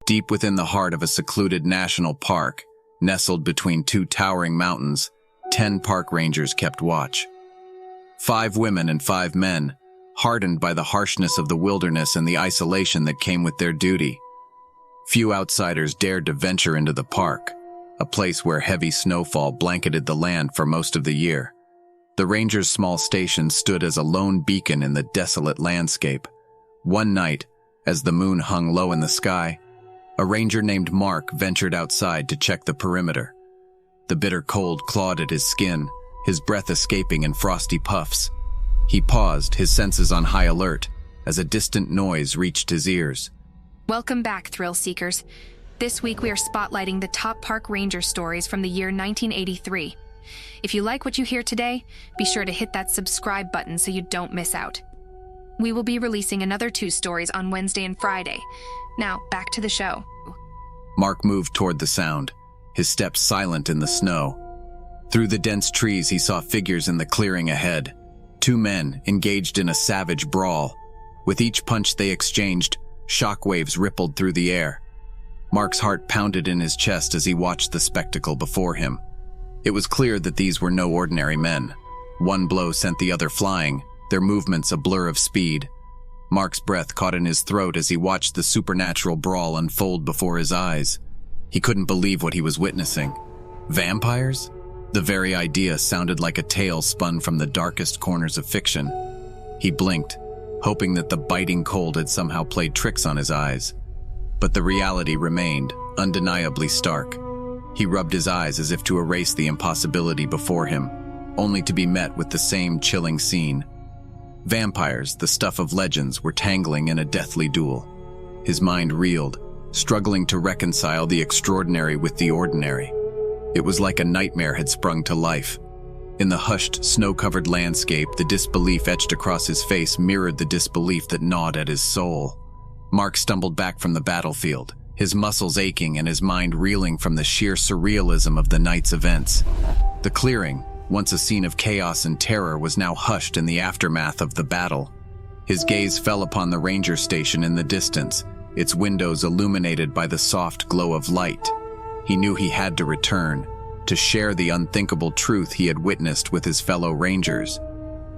Deep within the heart of a secluded national park, nestled between two towering mountains, 10 park rangers kept watch. 5 women and 5 men, hardened by the harshness of the wilderness and the isolation that came with their duty. Few outsiders dared to venture into the park, a place where heavy snowfall blanketed the land for most of the year. The rangers' small station stood as a lone beacon in the desolate landscape. One night, as the moon hung low in the sky, a ranger named Mark ventured outside to check the perimeter. The bitter cold clawed at his skin, his breath escaping in frosty puffs. He paused, his senses on high alert, as a distant noise reached his ears. Welcome back, thrill seekers. This week we are spotlighting the top park ranger stories from the year 1983. If you like what you hear today, be sure to hit that subscribe button so you don't miss out. We will be releasing another 2 stories on Wednesday and Friday. Now, back to the show. Mark moved toward the sound, his steps silent in the snow. Through the dense trees, he saw figures in the clearing ahead. 2 men engaged in a savage brawl. With each punch they exchanged, shockwaves rippled through the air. Mark's heart pounded in his chest as he watched the spectacle before him. It was clear that these were no ordinary men. One blow sent the other flying, their movements a blur of speed. Mark's breath caught in his throat as he watched the supernatural brawl unfold before his eyes. He couldn't believe what he was witnessing. Vampires? The very idea sounded like a tale spun from the darkest corners of fiction. He blinked, hoping that the biting cold had somehow played tricks on his eyes. But the reality remained, undeniably stark. He rubbed his eyes as if to erase the impossibility before him, only to be met with the same chilling scene. Vampires, the stuff of legends, were tangling in a deathly duel. His mind reeled, struggling to reconcile the extraordinary with the ordinary. It was like a nightmare had sprung to life. In the hushed, snow-covered landscape, the disbelief etched across his face mirrored the disbelief that gnawed at his soul. Mark stumbled back from the battlefield, his muscles aching and his mind reeling from the sheer surrealism of the night's events. The clearing, once a scene of chaos and terror, was now hushed in the aftermath of the battle. His gaze fell upon the ranger station in the distance, its windows illuminated by the soft glow of light. He knew he had to return, to share the unthinkable truth he had witnessed with his fellow rangers.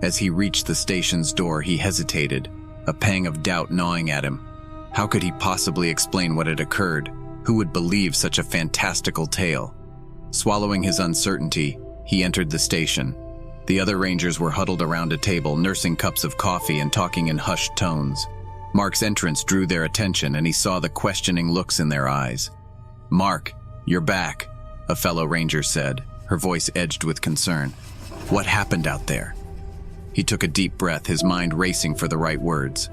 As he reached the station's door, he hesitated, a pang of doubt gnawing at him. How could he possibly explain what had occurred? Who would believe such a fantastical tale? Swallowing his uncertainty, he entered the station. The other rangers were huddled around a table, nursing cups of coffee and talking in hushed tones. Mark's entrance drew their attention, and he saw the questioning looks in their eyes. "Mark, you're back," a fellow ranger said, her voice edged with concern. "What happened out there?" He took a deep breath, his mind racing for the right words.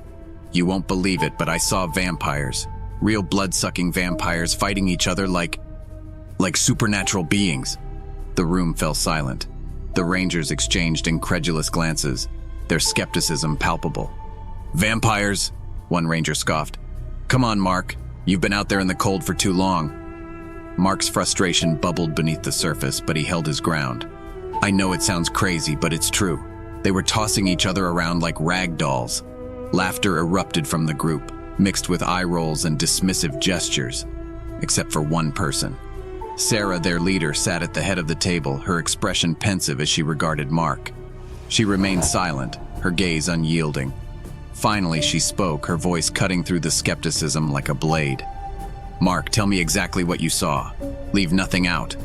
"You won't believe it, but I saw vampires. Real blood-sucking vampires fighting each other like supernatural beings." The room fell silent. The rangers exchanged incredulous glances, their skepticism palpable. "Vampires?" one ranger scoffed. "Come on, Mark. You've been out there in the cold for too long." Mark's frustration bubbled beneath the surface, but he held his ground. "I know it sounds crazy, but it's true. They were tossing each other around like rag dolls." Laughter erupted from the group, mixed with eye rolls and dismissive gestures, except for one person. Sarah, their leader, sat at the head of the table, her expression pensive as she regarded Mark. She remained silent, her gaze unyielding. Finally, she spoke, her voice cutting through the skepticism like a blade. "Mark, tell me exactly what you saw. Leave nothing out."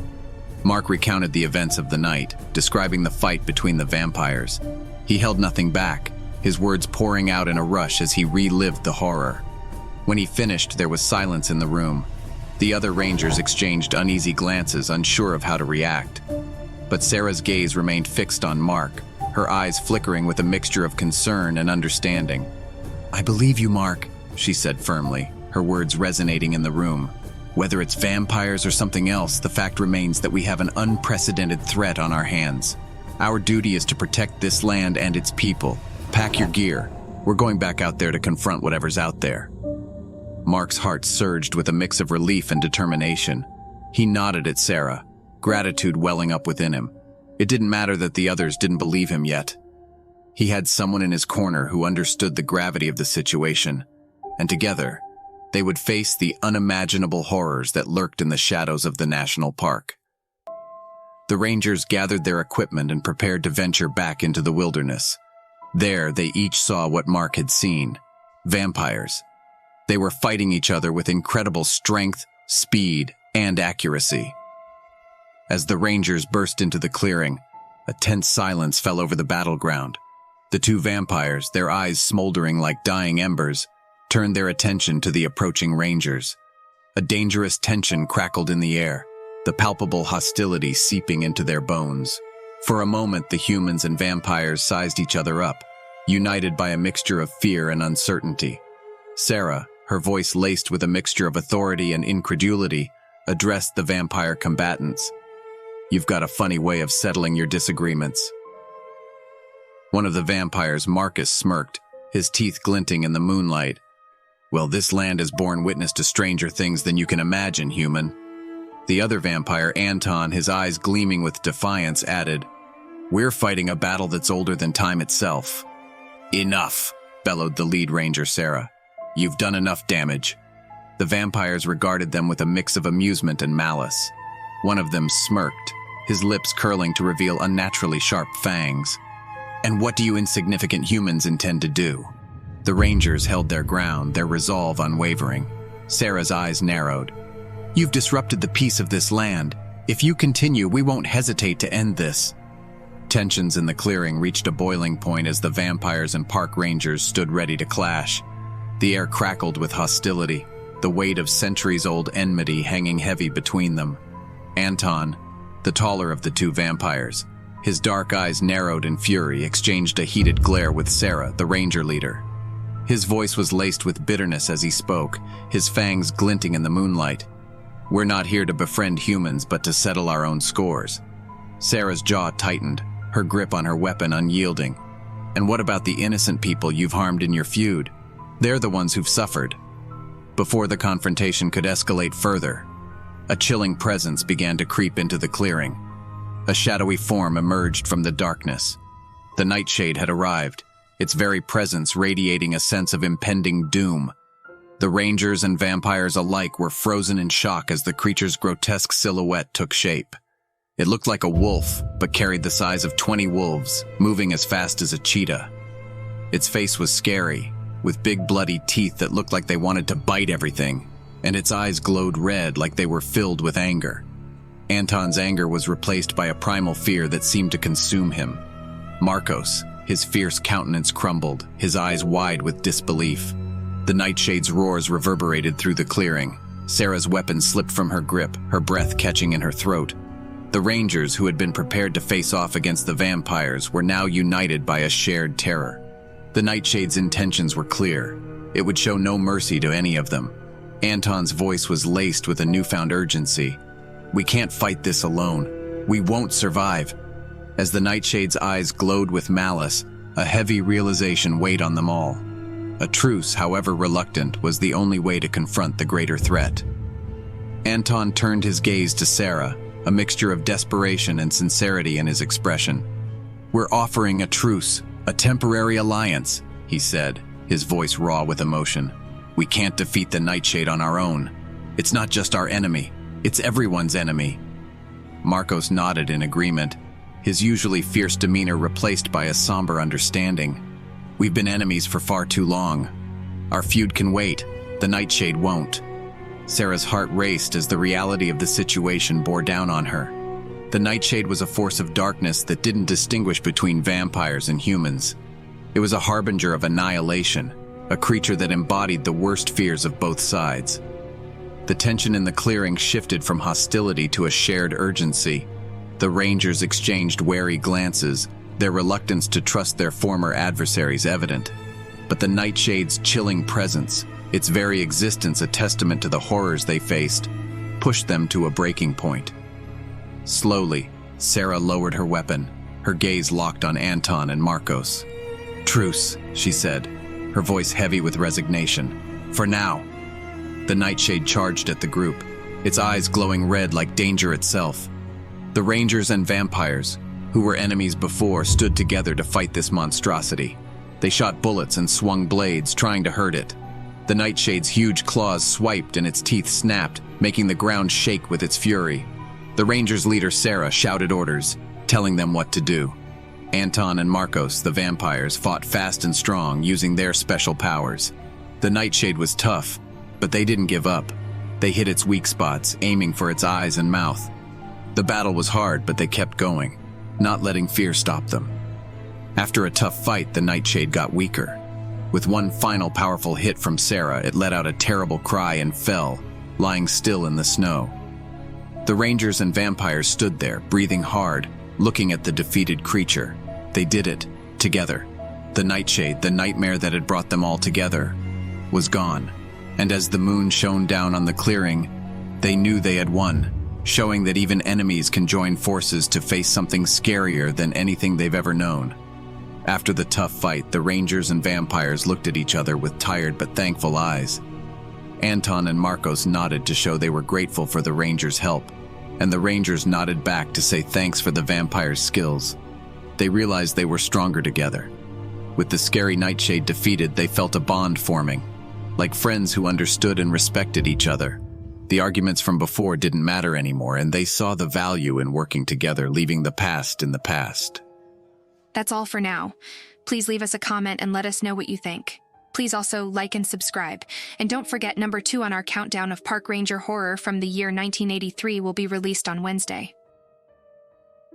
Mark recounted the events of the night, describing the fight between the vampires. He held nothing back, his words pouring out in a rush as he relived the horror. When he finished, there was silence in the room. The other rangers exchanged uneasy glances, unsure of how to react. But Sarah's gaze remained fixed on Mark, her eyes flickering with a mixture of concern and understanding. "I believe you, Mark," she said firmly, her words resonating in the room. "Whether it's vampires or something else, the fact remains that we have an unprecedented threat on our hands. Our duty is to protect this land and its people. Pack your gear. We're going back out there to confront whatever's out there." Mark's heart surged with a mix of relief and determination. He nodded at Sarah, gratitude welling up within him. It didn't matter that the others didn't believe him yet. He had someone in his corner who understood the gravity of the situation, and together, they would face the unimaginable horrors that lurked in the shadows of the national park. The rangers gathered their equipment and prepared to venture back into the wilderness. There, they each saw what Mark had seen: vampires. They were fighting each other with incredible strength, speed, and accuracy. As the rangers burst into the clearing, a tense silence fell over the battleground. The two vampires, their eyes smoldering like dying embers, turned their attention to the approaching rangers. A dangerous tension crackled in the air, the palpable hostility seeping into their bones. For a moment, the humans and vampires sized each other up, united by a mixture of fear and uncertainty. Sarah, her voice laced with a mixture of authority and incredulity, addressed the vampire combatants. "You've got a funny way of settling your disagreements." One of the vampires, Marcus, smirked, his teeth glinting in the moonlight. "Well, this land has borne witness to stranger things than you can imagine, human." The other vampire, Anton, his eyes gleaming with defiance, added, "We're fighting a battle that's older than time itself." "Enough," bellowed the lead ranger, Sarah. "You've done enough damage." The vampires regarded them with a mix of amusement and malice. One of them smirked, his lips curling to reveal unnaturally sharp fangs. "And what do you insignificant humans intend to do?" The rangers held their ground, their resolve unwavering. Sarah's eyes narrowed. "You've disrupted the peace of this land. If you continue, we won't hesitate to end this." Tensions in the clearing reached a boiling point as the vampires and park rangers stood ready to clash. The air crackled with hostility, the weight of centuries-old enmity hanging heavy between them. Anton, the taller of the two vampires, his dark eyes narrowed in fury, exchanged a heated glare with Sarah, the ranger leader. His voice was laced with bitterness as he spoke, his fangs glinting in the moonlight. "We're not here to befriend humans, but to settle our own scores." Sarah's jaw tightened, her grip on her weapon unyielding. "And what about the innocent people you've harmed in your feud? They're the ones who've suffered." Before the confrontation could escalate further, a chilling presence began to creep into the clearing. A shadowy form emerged from the darkness. The nightshade had arrived, its very presence radiating a sense of impending doom. The rangers and vampires alike were frozen in shock as the creature's grotesque silhouette took shape. It looked like a wolf, but carried the size of 20 wolves, moving as fast as a cheetah. Its face was scary, with big bloody teeth that looked like they wanted to bite everything, and its eyes glowed red like they were filled with anger. Anton's anger was replaced by a primal fear that seemed to consume him. Marcos, his fierce countenance crumbled, his eyes wide with disbelief. The nightshade's roars reverberated through the clearing. Sarah's weapon slipped from her grip, her breath catching in her throat. The rangers, who had been prepared to face off against the vampires, were now united by a shared terror. The nightshade's intentions were clear. It would show no mercy to any of them. Anton's voice was laced with a newfound urgency. "We can't fight this alone. We won't survive." As the nightshade's eyes glowed with malice, a heavy realization weighed on them all. A truce, however reluctant, was the only way to confront the greater threat. Anton turned his gaze to Sarah, a mixture of desperation and sincerity in his expression. "We're offering a truce, a temporary alliance," he said, his voice raw with emotion. "We can't defeat the nightshade on our own. It's not just our enemy. It's everyone's enemy." Marcos nodded in agreement, his usually fierce demeanor replaced by a somber understanding. "We've been enemies for far too long. Our feud can wait. The nightshade won't." Sarah's heart raced as the reality of the situation bore down on her. The nightshade was a force of darkness that didn't distinguish between vampires and humans. It was a harbinger of annihilation, a creature that embodied the worst fears of both sides. The tension in the clearing shifted from hostility to a shared urgency. The rangers exchanged wary glances, their reluctance to trust their former adversaries evident. But the nightshade's chilling presence, its very existence a testament to the horrors they faced, pushed them to a breaking point. Slowly, Sarah lowered her weapon, her gaze locked on Anton and Marcos. "Truce," she said, her voice heavy with resignation. "For now." The nightshade charged at the group, its eyes glowing red like danger itself. The rangers and vampires, who were enemies before, stood together to fight this monstrosity. They shot bullets and swung blades, trying to hurt it. The nightshade's huge claws swiped and its teeth snapped, making the ground shake with its fury. The Rangers' leader Sarah shouted orders, telling them what to do. Anton and Marcos, the vampires, fought fast and strong, using their special powers. The nightshade was tough, but they didn't give up. They hit its weak spots, aiming for its eyes and mouth. The battle was hard, but they kept going, not letting fear stop them. After a tough fight, the nightshade got weaker. With one final powerful hit from Sarah, it let out a terrible cry and fell, lying still in the snow. The Rangers and vampires stood there, breathing hard, looking at the defeated creature. They did it, together. The nightshade, the nightmare that had brought them all together, was gone. And as the moon shone down on the clearing, they knew they had won, showing that even enemies can join forces to face something scarier than anything they've ever known. After the tough fight, the Rangers and vampires looked at each other with tired but thankful eyes. Anton and Marcos nodded to show they were grateful for the Rangers' help, and the Rangers nodded back to say thanks for the vampires' skills. They realized they were stronger together. With the scary nightshade defeated, they felt a bond forming, like friends who understood and respected each other. The arguments from before didn't matter anymore, and they saw the value in working together, leaving the past in the past. That's all for now. Please leave us a comment and let us know what you think. Please also like and subscribe. And don't forget, number 2 on our countdown of Park Ranger horror from the year 1983 will be released on Wednesday.